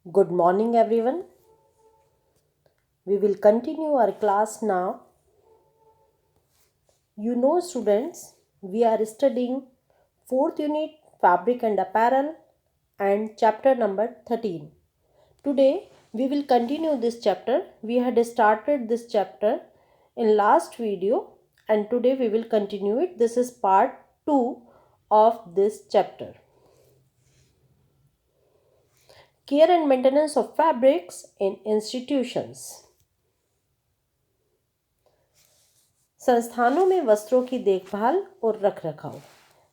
Good morning, everyone. We will continue our class now. Students, we are studying 4th unit Fabric and Apparel and chapter number 13. Today, we will continue this chapter. We had started this chapter in last video and today we will continue it. This is part 2 of this chapter. Care and maintenance of fabrics in institutions. संस्थानों में वस्त्रों की देखभाल और रखरखाव।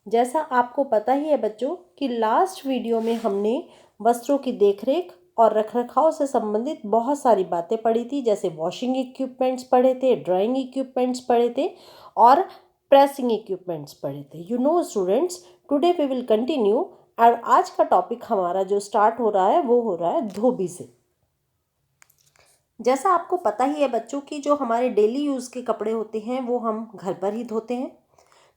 जैसा आपको पता ही है बच्चों कि लास्ट वीडियो में हमने वस्त्रों की देखरेख और रखरखाव से संबंधित बहुत सारी बातें पढ़ी थी, जैसे वॉशिंग इक्विपमेंट्स पढ़े थे, ड्राइंग इक्विपमेंट्स पढ़े थे और प्रेसिंग इक्विपमेंट्स पढ़े थे। Students, today we will continue और आज का टॉपिक हमारा जो स्टार्ट हो रहा है वो हो रहा है धोबी से। जैसा आपको पता ही है बच्चों की जो हमारे डेली यूज़ के कपड़े होते हैं वो हम घर पर ही धोते हैं,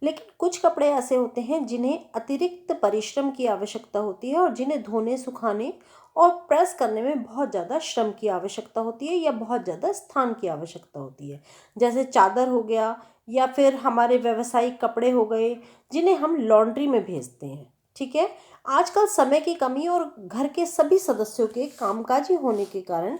लेकिन कुछ कपड़े ऐसे होते हैं जिन्हें अतिरिक्त परिश्रम की आवश्यकता होती है और जिन्हें धोने, सुखाने और प्रेस करने में बहुत ज़्यादा श्रम की आवश्यकता होती है या बहुत ज़्यादा स्थान की आवश्यकता होती है। जैसे चादर हो गया या फिर हमारे व्यावसायिक कपड़े हो गए जिन्हें हम लॉन्ड्री में भेजते हैं। ठीक है, आजकल समय की कमी और घर के सभी सदस्यों के कामकाजी होने के कारण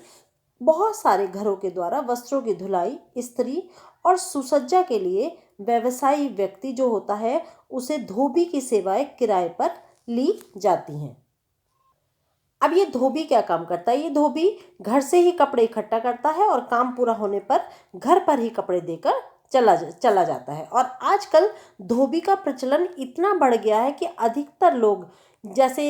बहुत सारे घरों के द्वारा वस्त्रों की धुलाई, इस्त्री और सुसज्जा के लिए व्यवसायी व्यक्ति जो होता है उसे धोबी की सेवाएं किराए पर ली जाती हैं। अब ये धोबी क्या काम करता है? ये धोबी घर से ही कपड़े इकट्ठा करता है और काम पूरा होने पर घर पर ही कपड़े देकर चला जाता है। और आजकल धोबी का प्रचलन इतना बढ़ गया है कि अधिकतर लोग जैसे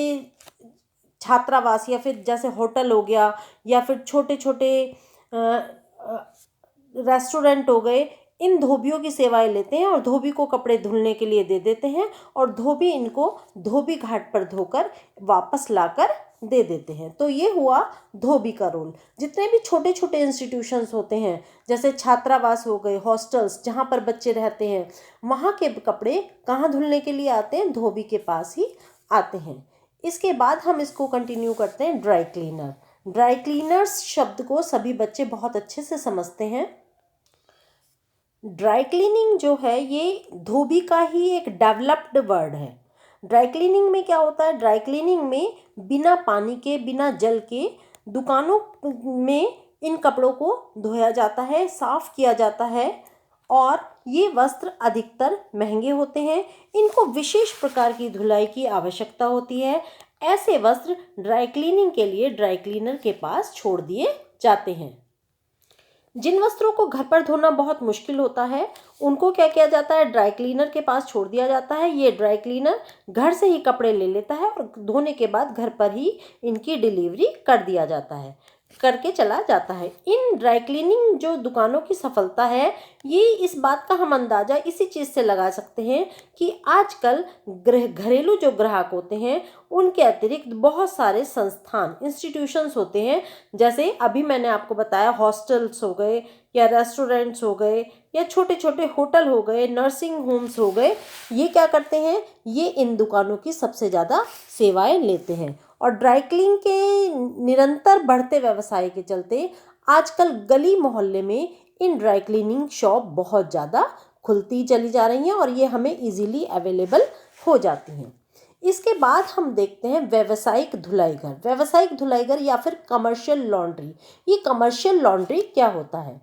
छात्रावास या फिर जैसे होटल हो गया या फिर छोटे छोटे रेस्टोरेंट हो गए, इन धोबियों की सेवाएं लेते हैं और धोबी को कपड़े धुलने के लिए दे देते हैं और धोबी इनको धोबी घाट पर धोकर वापस लाकर दे देते हैं। तो ये हुआ धोबी का रोल। जितने भी छोटे छोटे इंस्टीट्यूशंस होते हैं जैसे छात्रावास हो गए, हॉस्टल्स जहाँ पर बच्चे रहते हैं, वहाँ के कपड़े कहाँ धुलने के लिए आते हैं? धोबी के पास ही आते हैं। इसके बाद हम इसको कंटिन्यू करते हैं ड्राई क्लीनर। ड्राई क्लीनर्स शब्द को सभी बच्चे बहुत अच्छे से समझते हैं। ड्राई क्लीनिंग जो है ये धोबी का ही एक डेवलप्ड वर्ड है। ड्राई क्लीनिंग में क्या होता है? ड्राई क्लीनिंग में बिना पानी के, बिना जल के दुकानों में इन कपड़ों को धोया जाता है, साफ किया जाता है और ये वस्त्र अधिकतर महंगे होते हैं। इनको विशेष प्रकार की धुलाई की आवश्यकता होती है। ऐसे वस्त्र ड्राई क्लीनिंग के लिए ड्राई क्लीनर के पास छोड़ दिए जाते हैं। जिन वस्त्रों को घर पर धोना बहुत मुश्किल होता है उनको क्या किया जाता है? ड्राई क्लीनर के पास छोड़ दिया जाता है। ये ड्राई क्लीनर घर से ही कपड़े ले लेता है और धोने के बाद घर पर ही इनकी डिलीवरी करके चला जाता है। इन ड्राई क्लीनिंग जो दुकानों की सफलता है, ये इस बात का हम अंदाज़ा इसी चीज़ से लगा सकते हैं कि आजकल घरेलू जो ग्राहक होते हैं उनके अतिरिक्त बहुत सारे संस्थान, इंस्टीट्यूशंस होते हैं। जैसे अभी मैंने आपको बताया हॉस्टल्स हो गए या रेस्टोरेंट्स हो गए या छोटे छोटे होटल हो गए, नर्सिंग होम्स हो गए, ये क्या करते हैं? ये इन दुकानों की सबसे ज़्यादा सेवाएं लेते हैं। और ड्राई क्लीन के निरंतर बढ़ते व्यवसाय के चलते आजकल गली मोहल्ले में इन ड्राई क्लीनिंग शॉप बहुत ज़्यादा खुलती चली जा रही हैं और ये हमें इजीली अवेलेबल हो जाती हैं। इसके बाद हम देखते हैं व्यावसायिक धुलाईघर। व्यावसायिक धुलाईघर या फिर कमर्शियल लॉन्ड्री। ये कमर्शियल लॉन्ड्री क्या होता है?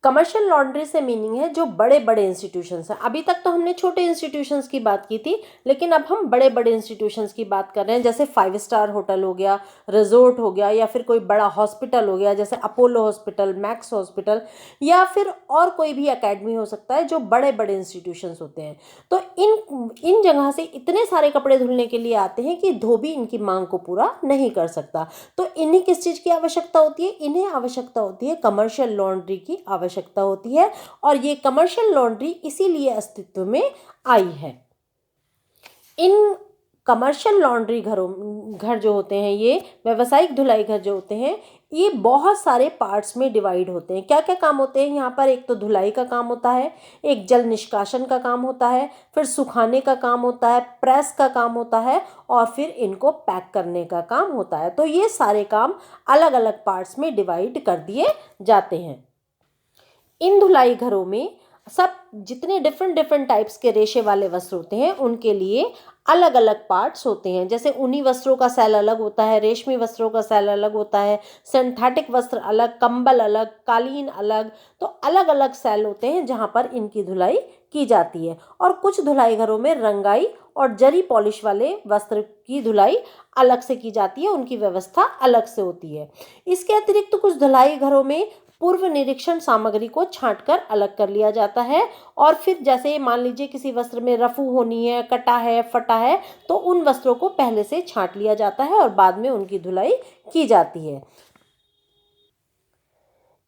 कमर्शियल लॉन्ड्री से मीनिंग है जो बड़े बड़े इंस्टीट्यूशंस हैं। अभी तक तो हमने छोटे इंस्टीट्यूशंस की बात की थी, लेकिन अब हम बड़े बड़े इंस्टीट्यूशंस की बात कर रहे हैं। जैसे 5 स्टार होटल हो गया, रिजोर्ट हो गया या फिर कोई बड़ा हॉस्पिटल हो गया जैसे अपोलो हॉस्पिटल, मैक्स हॉस्पिटल या फिर और कोई भी अकेडमी हो सकता है, जो बड़े बड़े इंस्टीट्यूशंस होते हैं। तो इन जगह से इतने सारे कपड़े धुलने के लिए आते हैं कि धोबी इनकी मांग को पूरा नहीं कर सकता। तो इन्हें किस चीज़ की आवश्यकता होती है? इन्हें आवश्यकता होती है कमर्शियल लॉन्ड्री की आवश्यकता होती है और ये कमर्शियल लॉन्ड्री इसीलिए अस्तित्व में आई है। इन कमर्शियल लॉन्ड्री घर जो होते हैं, ये व्यावसायिक धुलाई घर जो होते हैं, ये बहुत सारे पार्ट्स में डिवाइड होते हैं। क्या क्या काम होते हैं यहाँ पर? एक तो धुलाई का काम होता है, एक जल निष्कासन का काम होता है, फिर सुखाने का काम होता है, प्रेस का काम होता है, और फिर इनको पैक करने का काम होता है। तो ये सारे काम अलग अलग पार्ट्स में डिवाइड कर दिए जाते हैं। इन धुलाई घरों में सब जितने डिफरेंट टाइप्स के रेशे वाले वस्त्र होते हैं, उनके लिए अलग अलग पार्ट्स होते हैं। जैसे ऊनी वस्त्रों का सेल अलग होता है, रेशमी वस्त्रों का सेल अलग होता है, सिंथेटिक वस्त्र अलग, कंबल अलग, कालीन अलग। तो अलग अलग सेल होते हैं जहाँ पर इनकी धुलाई की जाती है। और कुछ धुलाई घरों में रंगाई और जरी पॉलिश वाले वस्त्र की धुलाई अलग से की जाती है, उनकी व्यवस्था अलग से होती है। इसके अतिरिक्त कुछ धुलाई घरों में पूर्व निरीक्षण सामग्री को छांटकर अलग कर लिया जाता है, और फिर जैसे मान लीजिए किसी वस्त्र में रफू होनी है, कटा है, फटा है, तो उन वस्त्रों को पहले से छांट लिया जाता है और बाद में उनकी धुलाई की जाती है।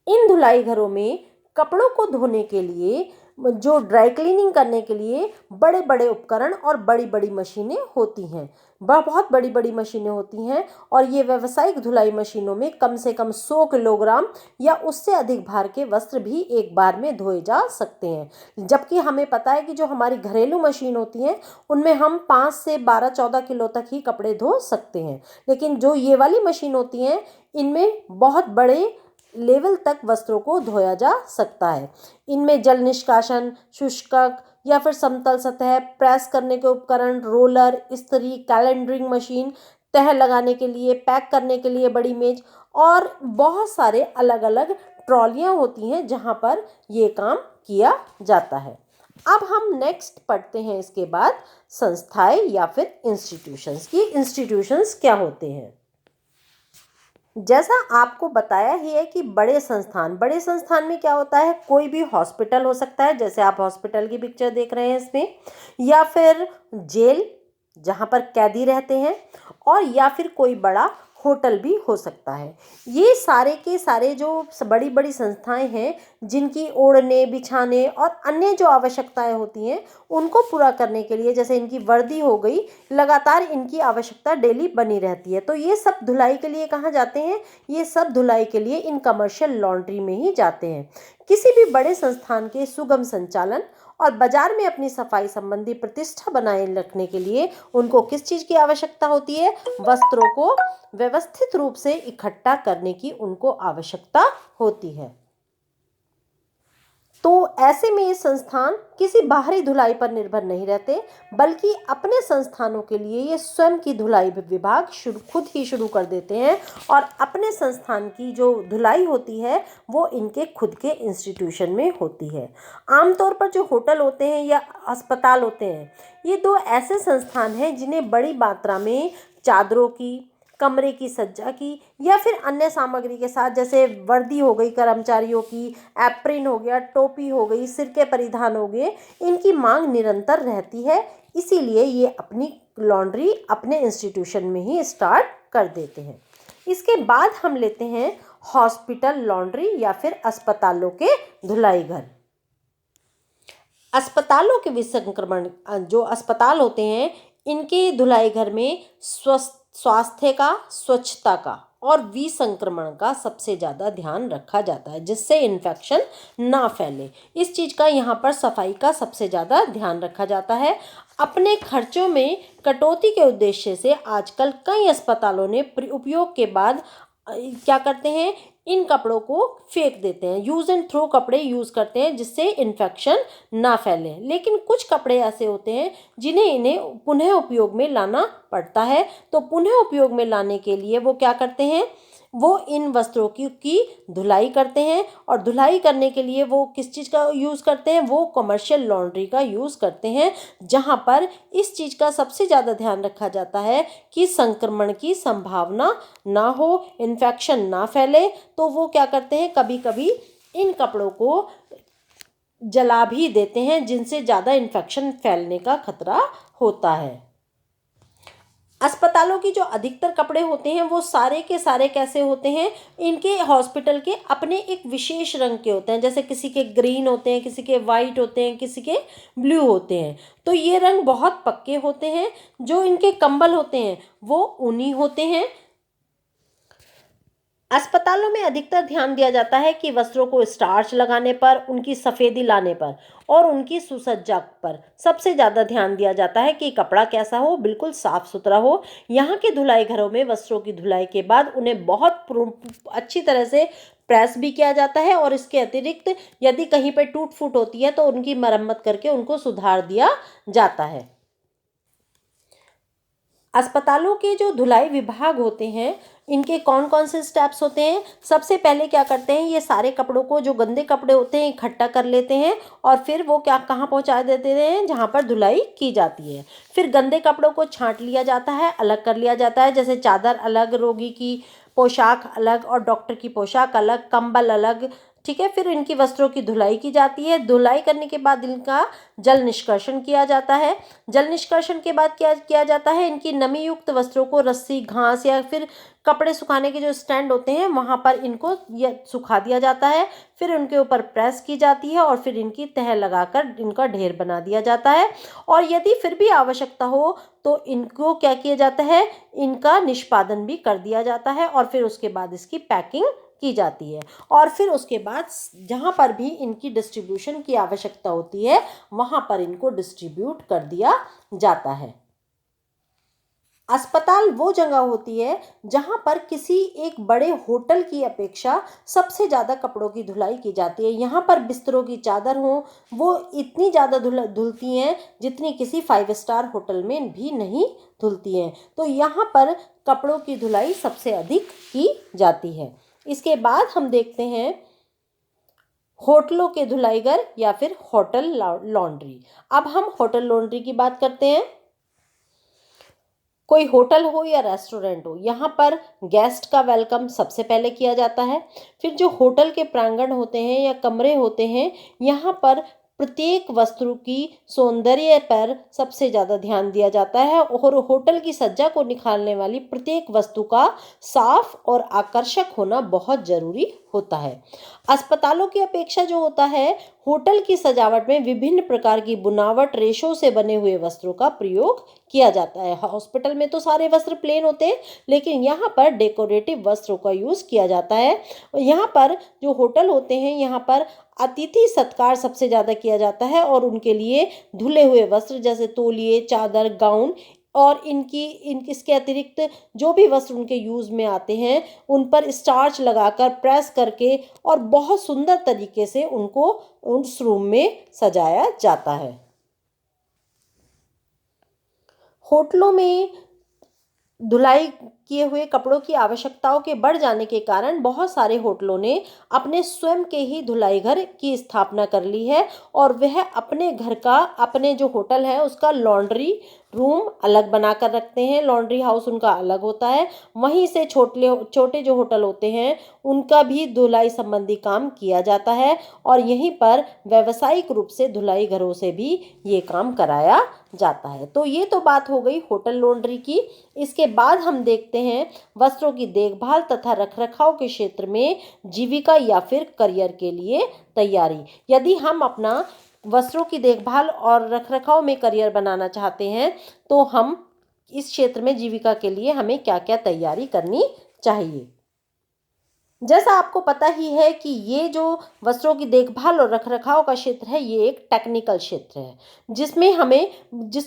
इन धुलाई घरों में कपड़ों को धोने के लिए, जो ड्राई क्लीनिंग करने के लिए बड़े बड़े उपकरण और बड़ी बड़ी मशीनें होती हैं। बहुत बड़ी बड़ी मशीनें होती हैं, और ये व्यावसायिक धुलाई मशीनों में कम से कम 100 किलोग्राम या उससे अधिक भार के वस्त्र भी एक बार में धोए जा सकते हैं। जबकि हमें पता है कि जो हमारी घरेलू मशीन होती हैं, उनमें हम 5 से 12-14 किलो तक ही कपड़े धो सकते हैं। लेकिन जो ये वाली मशीन होती हैं, इनमें बहुत बड़े लेवल तक वस्त्रों को धोया जा सकता है। इनमें जल निष्कासन, शुष्कक या फिर समतल सतह, प्रेस करने के उपकरण, रोलर, इस्त्री, कैलेंडरिंग मशीन, तह लगाने के लिए, पैक करने के लिए बड़ी मेज, और बहुत सारे अलग अलग ट्रॉलियाँ होती हैं जहाँ पर ये काम किया जाता है। अब हम नेक्स्ट पढ़ते हैं इसके बाद संस्थाएं या फिर इंस्टीट्यूशंस की। इंस्टीट्यूशंस क्या होते हैं? जैसा आपको बताया ही है कि बड़े संस्थान में क्या होता है, कोई भी हॉस्पिटल हो सकता है, जैसे आप हॉस्पिटल की पिक्चर देख रहे हैं इसमें, या फिर जेल जहाँ पर कैदी रहते हैं, और या फिर कोई बड़ा होटल भी हो सकता है। ये सारे के सारे जो बड़ी बड़ी संस्थाएं हैं, जिनकी ओढ़ने, बिछाने और अन्य जो आवश्यकताएं होती हैं, उनको पूरा करने के लिए, जैसे इनकी वर्दी हो गई, लगातार इनकी आवश्यकता डेली बनी रहती है। तो ये सब धुलाई के लिए कहाँ जाते हैं? ये सब धुलाई के लिए इन कमर्शियल लॉन्ड्री में ही जाते हैं। किसी भी बड़े संस्थान के सुगम संचालन और बाजार में अपनी सफाई संबंधी प्रतिष्ठा बनाए रखने के लिए उनको किस चीज़ की आवश्यकता होती है? वस्त्रों को व्यवस्थित रूप से इकट्ठा करने की उनको आवश्यकता होती है। तो ऐसे में ये संस्थान किसी बाहरी धुलाई पर निर्भर नहीं रहते, बल्कि अपने संस्थानों के लिए ये स्वयं की धुलाई विभाग खुद ही शुरू कर देते हैं, और अपने संस्थान की जो धुलाई होती है वो इनके खुद के इंस्टीट्यूशन में होती है। आमतौर पर जो होटल होते हैं या अस्पताल होते हैं, ये दो ऐसे संस्थान हैं जिन्हें बड़ी मात्रा में चादरों की, कमरे की सज्जा की या फिर अन्य सामग्री के साथ, जैसे वर्दी हो गई कर्मचारियों की, एप्रिन हो गया, टोपी हो गई, सिर के परिधान हो गए, इनकी मांग निरंतर रहती है। इसीलिए ये अपनी लॉन्ड्री अपने इंस्टीट्यूशन में ही स्टार्ट कर देते हैं। इसके बाद हम लेते हैं हॉस्पिटल लॉन्ड्री या फिर अस्पतालों के धुलाई घर। अस्पतालों के विसंक्रमण, जो अस्पताल होते हैं, इनके धुलाई घर में स्वास्थ्य का, स्वच्छता का और विसंक्रमण का सबसे ज़्यादा ध्यान रखा जाता है, जिससे इन्फेक्शन ना फैले। इस चीज़ का यहाँ पर सफाई का सबसे ज़्यादा ध्यान रखा जाता है। अपने खर्चों में कटौती के उद्देश्य से आजकल कई अस्पतालों ने उपयोग के बाद क्या करते हैं, इन कपड़ों को फेंक देते हैं, यूज़ एंड थ्रो कपड़े यूज़ करते हैं, जिससे इन्फेक्शन ना फैले। लेकिन कुछ कपड़े ऐसे होते हैं जिन्हें इन्हें पुनः उपयोग में लाना पड़ता है। तो पुनः उपयोग में लाने के लिए वो क्या करते हैं, वो इन वस्त्रों की धुलाई करते हैं, और धुलाई करने के लिए वो किस चीज़ का यूज़ करते हैं, वो कमर्शियल लॉन्ड्री का यूज़ करते हैं, जहाँ पर इस चीज़ का सबसे ज़्यादा ध्यान रखा जाता है कि संक्रमण की संभावना ना हो, इन्फेक्शन ना फैले। तो वो क्या करते हैं, कभी कभी इन कपड़ों को जला भी देते हैं, जिनसे ज़्यादा इन्फेक्शन फैलने का खतरा होता है। अस्पतालों की जो अधिकतर कपड़े होते हैं वो सारे के सारे कैसे होते हैं, इनके हॉस्पिटल के अपने एक विशेष रंग के होते हैं, जैसे किसी के ग्रीन होते हैं, किसी के वाइट होते हैं, किसी के ब्लू होते हैं। तो ये रंग बहुत पक्के होते हैं। जो इनके कंबल होते हैं वो ऊनी होते हैं। अस्पतालों में अधिकतर ध्यान दिया जाता है कि वस्त्रों को स्टार्च लगाने पर, उनकी सफ़ेदी लाने पर और उनकी सुसज्जा पर सबसे ज़्यादा ध्यान दिया जाता है कि कपड़ा कैसा हो, बिल्कुल साफ सुथरा हो। यहाँ के धुलाई घरों में वस्त्रों की धुलाई के बाद उन्हें बहुत अच्छी तरह से प्रेस भी किया जाता है और इसके अतिरिक्त यदि कहीं पर टूट फूट होती है तो उनकी मरम्मत करके उनको सुधार दिया जाता है। अस्पतालों के जो धुलाई विभाग होते हैं, इनके कौन कौन से स्टेप्स होते हैं। सबसे पहले क्या करते हैं, ये सारे कपड़ों को, जो गंदे कपड़े होते हैं, इकट्ठा कर लेते हैं और फिर वो क्या कहाँ पहुँचा देते हैं, जहाँ पर धुलाई की जाती है। फिर गंदे कपड़ों को छांट लिया जाता है, अलग कर लिया जाता है, जैसे चादर अलग, रोगी की पोशाक अलग और डॉक्टर की पोशाक अलग, कंबल अलग। ठीक है। फिर इनकी वस्त्रों की धुलाई की जाती है। धुलाई करने के बाद इनका जल निष्कर्षण किया जाता है। जल निष्कर्षण के बाद क्या किया जाता है, इनकी नमी युक्त वस्त्रों को रस्सी, घास या फिर कपड़े सुखाने के जो स्टैंड होते हैं वहाँ पर इनको सुखा दिया जाता है। फिर उनके ऊपर प्रेस की जाती है और फिर इनकी तह लगाकर इनका ढेर बना दिया जाता है। और यदि फिर भी आवश्यकता हो तो इनको क्या किया जाता है, इनका निष्पादन भी कर दिया जाता है और फिर उसके बाद इसकी पैकिंग की जाती है। और फिर उसके बाद जहाँ पर भी इनकी डिस्ट्रीब्यूशन की आवश्यकता होती है वहाँ पर इनको डिस्ट्रीब्यूट कर दिया जाता है। अस्पताल वो जगह होती है जहाँ पर किसी एक बड़े होटल की अपेक्षा सबसे ज़्यादा कपड़ों की धुलाई की जाती है। यहाँ पर बिस्तरों की चादर हो वो इतनी ज़्यादा धुलती हैं जितनी किसी 5 स्टार होटल में भी नहीं धुलती हैं। तो यहाँ पर कपड़ों की धुलाई सबसे अधिक की जाती है। इसके बाद हम देखते हैं होटलों के धुलाईघर या फिर होटल लॉन्ड्री। अब हम होटल लॉन्ड्री की बात करते हैं। कोई होटल हो या रेस्टोरेंट हो, यहाँ पर गेस्ट का वेलकम सबसे पहले किया जाता है। फिर जो होटल के प्रांगण होते हैं या कमरे होते हैं, यहाँ पर प्रत्येक वस्तु की सौंदर्य पर सबसे ज़्यादा ध्यान दिया जाता है और होटल की सज्जा को निखारने वाली प्रत्येक वस्तु का साफ और आकर्षक होना बहुत ज़रूरी होता है। अस्पतालों की अपेक्षा जो होता है, होटल की सजावट में विभिन्न प्रकार की बुनावट, रेशों से बने हुए वस्त्रों का प्रयोग किया जाता है। हॉस्पिटल में तो सारे वस्त्र प्लेन होते हैं, लेकिन यहाँ पर डेकोरेटिव वस्त्रों का यूज़ किया जाता है। यहाँ पर जो होटल होते हैं, यहाँ पर अतिथि सत्कार सबसे ज़्यादा किया जाता है और उनके लिए धुले हुए वस्त्र जैसे तौलिए, चादर, गाउन और इसके अतिरिक्त जो भी वस्त्र उनके यूज़ में आते हैं उन पर स्टार्च लगाकर, प्रेस करके और बहुत सुंदर तरीके से उनको उस रूम में सजाया जाता है। होटलों में धुलाई किए हुए कपड़ों की आवश्यकताओं के बढ़ जाने के कारण बहुत सारे होटलों ने अपने स्वयं के ही धुलाई घर की स्थापना कर ली है और वह अपने घर का, अपने जो होटल है उसका लॉन्ड्री रूम अलग बनाकर रखते हैं। लॉन्ड्री हाउस उनका अलग होता है। वहीं से छोटे जो होटल होते हैं उनका भी धुलाई संबंधी काम किया जाता है और यहीं पर व्यावसायिक रूप से धुलाई घरों से भी ये काम कराया जाता है। तो ये तो बात हो गई होटल लॉन्ड्री की। इसके बाद हम देखते हैं वस्त्रों की देखभाल तथा रखरखाव के क्षेत्र में जीविका या फिर करियर के लिए तैयारी। यदि हम अपना वस्त्रों की देखभाल और रखरखाव में करियर बनाना चाहते हैं तो हम इस क्षेत्र में जीविका के लिए हमें क्या क्या तैयारी करनी चाहिए। जैसा आपको पता ही है कि ये जो वस्त्रों की देखभाल और रखरखाव का क्षेत्र है, ये एक टेक्निकल क्षेत्र है जिसमें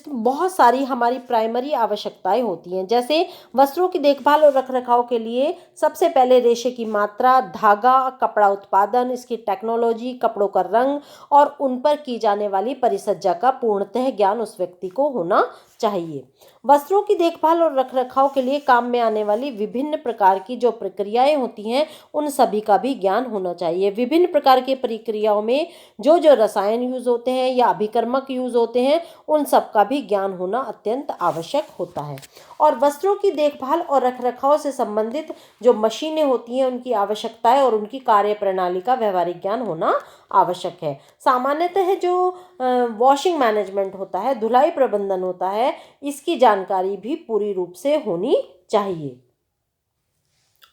बहुत सारी हमारी प्राइमरी आवश्यकताएं होती हैं। जैसे वस्त्रों की देखभाल और रखरखाव के लिए सबसे पहले रेशे की मात्रा, धागा, कपड़ा उत्पादन, इसकी टेक्नोलॉजी, कपड़ों का रंग और उन पर की जाने वाली परिसज्जा का पूर्णतः ज्ञान उस व्यक्ति को होना चाहिए। वस्त्रों की देखभाल और रखरखाव के लिए काम में आने वाली विभिन्न प्रकार की जो प्रक्रियाएं होती हैं उन सभी का भी ज्ञान होना चाहिए। विभिन्न प्रकार की प्रक्रियाओं में जो जो रसायन यूज होते हैं या अभिकर्मक यूज होते हैं उन सब का भी ज्ञान होना अत्यंत आवश्यक होता है। और वस्त्रों की देखभाल और रखरखाव से संबंधित जो मशीनें होती हैं उनकी आवश्यकताएं और उनकी कार्य प्रणाली का व्यवहारिक ज्ञान होना आवश्यक है। सामान्यतः जो वॉशिंग मैनेजमेंट होता है, धुलाई प्रबंधन होता है, इसकी जानकारी भी पूरी रूप से होनी चाहिए।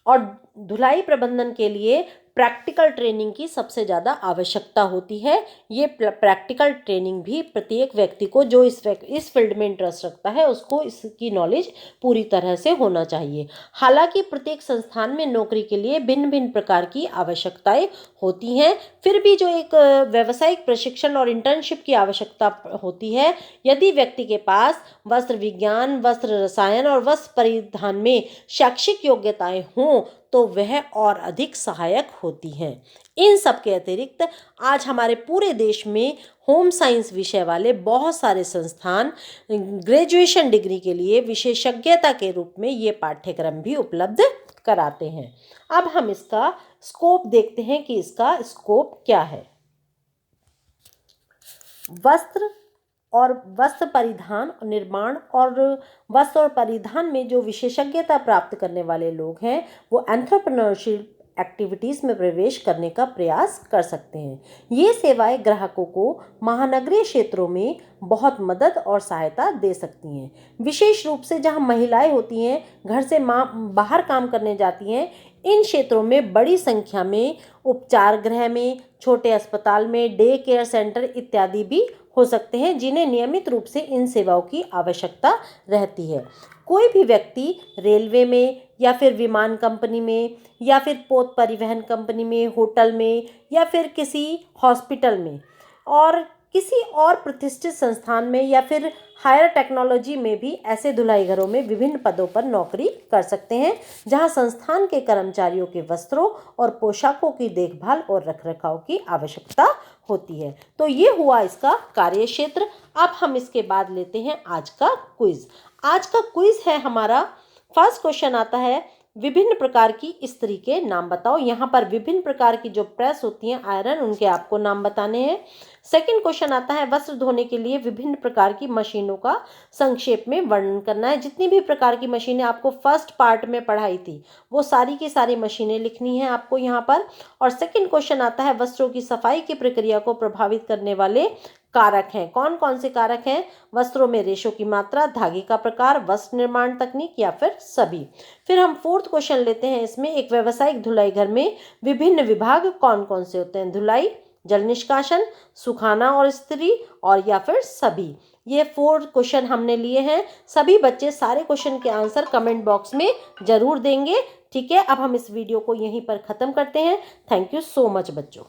और धुलाई प्रबंधन के लिए प्रैक्टिकल ट्रेनिंग की सबसे ज़्यादा आवश्यकता होती है। ये प्रैक्टिकल ट्रेनिंग भी प्रत्येक व्यक्ति को जो इस फील्ड में इंटरेस्ट रखता है उसको इसकी नॉलेज पूरी तरह से होना चाहिए। हालांकि प्रत्येक संस्थान में नौकरी के लिए भिन्न भिन्न प्रकार की आवश्यकताएं होती हैं, फिर भी जो एक व्यावसायिक प्रशिक्षण और इंटर्नशिप की आवश्यकता होती है, यदि व्यक्ति के पास वस्त्र विज्ञान, वस्त्र रसायन और वस्त्र परिधान में शैक्षिक योग्यताएं हों तो वह और अधिक सहायक होती हैं। इन सब के अतिरिक्त आज हमारे पूरे देश में होम साइंस विषय वाले बहुत सारे संस्थान ग्रेजुएशन डिग्री के लिए विशेषज्ञता के रूप में ये पाठ्यक्रम भी उपलब्ध कराते हैं। अब हम इसका स्कोप देखते हैं कि इसका स्कोप क्या है। वस्त्र और वस्त्र परिधान निर्माण और वस्त्र और परिधान में जो विशेषज्ञता प्राप्त करने वाले लोग हैं वो एंटरप्रेन्योरशिप एक्टिविटीज़ में प्रवेश करने का प्रयास कर सकते हैं। ये सेवाएं ग्राहकों को महानगरीय क्षेत्रों में बहुत मदद और सहायता दे सकती हैं। विशेष रूप से जहां महिलाएं होती हैं, घर से बाहर काम करने जाती हैं, इन क्षेत्रों में बड़ी संख्या में उपचार गृह में, छोटे अस्पताल में, डे केयर सेंटर इत्यादि भी हो सकते हैं जिन्हें नियमित रूप से इन सेवाओं की आवश्यकता रहती है। कोई भी व्यक्ति रेलवे में या फिर विमान कंपनी में या फिर पोत परिवहन कंपनी में, होटल में या फिर किसी हॉस्पिटल में और किसी और प्रतिष्ठित संस्थान में या फिर हायर टेक्नोलॉजी में भी ऐसे धुलाई घरों में विभिन्न पदों पर नौकरी कर सकते हैं जहां संस्थान के कर्मचारियों के वस्त्रों और पोशाकों की देखभाल और रखरखाव की आवश्यकता होती है। तो ये हुआ इसका कार्य क्षेत्र। अब हम इसके बाद लेते हैं आज का क्विज। आज का क्विज है हमारा, फर्स्ट क्वेश्चन आता है, विभिन्न प्रकार की स्त्री के नाम बताओ। यहाँ पर विभिन्न प्रकार की जो प्रेस होती हैं आयरन, उनके आपको नाम बताने हैं। सेकंड क्वेश्चन आता है, वस्त्र धोने के लिए विभिन्न प्रकार की मशीनों का संक्षेप में वर्णन करना है। जितनी भी प्रकार की मशीनें आपको फर्स्ट पार्ट में पढ़ाई थी वो सारी की सारी मशीनें लिखनी है आपको यहाँ पर। और सेकंड क्वेश्चन आता है, वस्त्रों की सफाई की प्रक्रिया को प्रभावित करने वाले कारक हैं। कौन कौन से कारक हैं? वस्त्रों में रेशों की मात्रा, धागे का प्रकार, वस्त्र निर्माण तकनीक या फिर सभी। फिर हम फोर्थ क्वेश्चन लेते हैं, इसमें एक व्यावसायिक धुलाई घर में विभिन्न विभाग कौन कौन से होते हैं? धुलाई, जल निष्कासन, सुखाना और इस्त्री और या फिर सभी। ये 4 क्वेश्चन हमने लिए हैं। सभी बच्चे सारे क्वेश्चन के आंसर कमेंट बॉक्स में जरूर देंगे। ठीक है, अब हम इस वीडियो को यहीं पर ख़त्म करते हैं। थैंक यू सो मच बच्चों।